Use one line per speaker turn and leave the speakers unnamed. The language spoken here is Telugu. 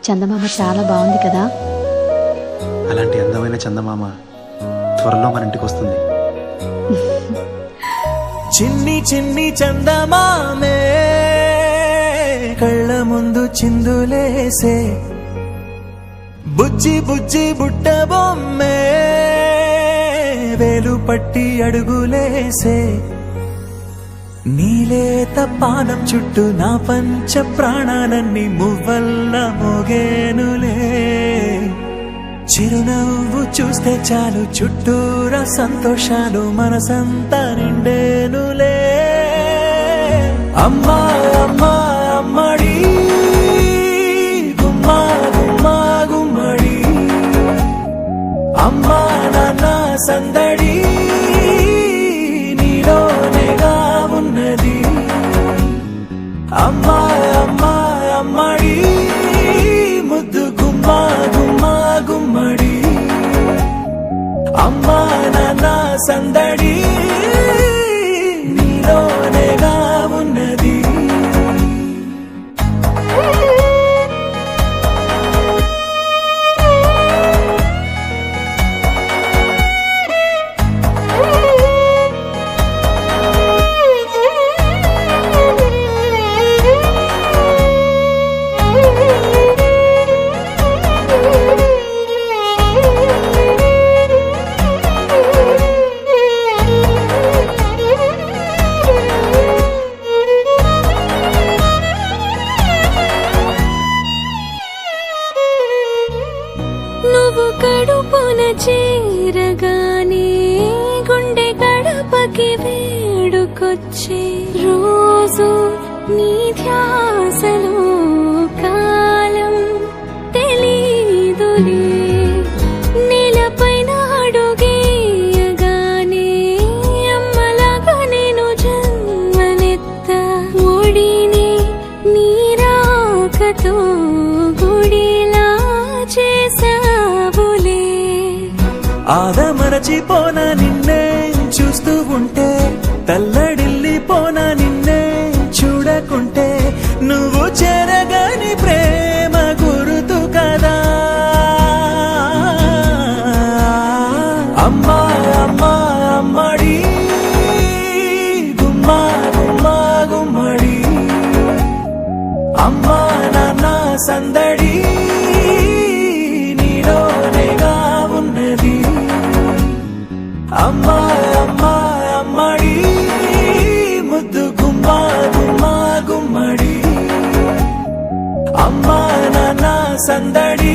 చందమామ చాలా బాగుంది కదా.
అలాంటి అందమైన చందమామ త్వరలో మన ఇంటికి వస్తుంది.
చిన్ని చిన్ని చందమామే కళ్ళ ముందు చిందులేసే, బుజ్జి బుజ్జి బుట్ట బొమ్మే వేలు పట్టి అడుగులేసే, నీలేత పానం చుట్టూ నా పంచ ప్రాణాలన్నీ మువ్వల్ల మోగేనులే, చిరునవ్వు చూస్తే చాలు చుట్టూరా సంతోషాలు మనసంతా నిండేనులే. అమ్మా అమ్మా అమ్మడి గుమ్మా గుమ్మా గుమ్మడి, అమ్మా నాన్న సందడి నీలోనేగా ఉన్నది. అమ్మా అమ్మా అమ్మడి ముద్దు గుమ్మా గుమ్మా గుమ్మడి, అమ్మా నాన్న సందడి నీలోనేగా ఉన్నది.
నువ్వు కడుపున చేరగానే గుండె గడపకి వేడుకొచ్చే, రోజు నీ ధ్యాసలో కాలం తెలీదులే, నేలపైన అడుగేయగానే అమ్మలాగా నేను జన్మనెత్త, ఒడిని నీ రాకతో గుడిలా చేసావులే.
ఆదమరచిపోనా నిన్నే చూస్తూ ఉంటే, తల్లడిల్లిపోనా నిన్నే చూడకుంటే, నువ్వు చెరగని ప్రేమ గురుతు కదా. అమ్మా అమ్మా అమ్మడి గుమ్మా గుమ్మా గుమ్మడి, అమ్మా నాన్న సందడి నీలోనేగా ఉన్నది. అమ్మా అమ్మా అమ్మడి ముద్దు గుమ్మా గుమ్మా గుమ్మడి, అమ్మా నాన్న సందడి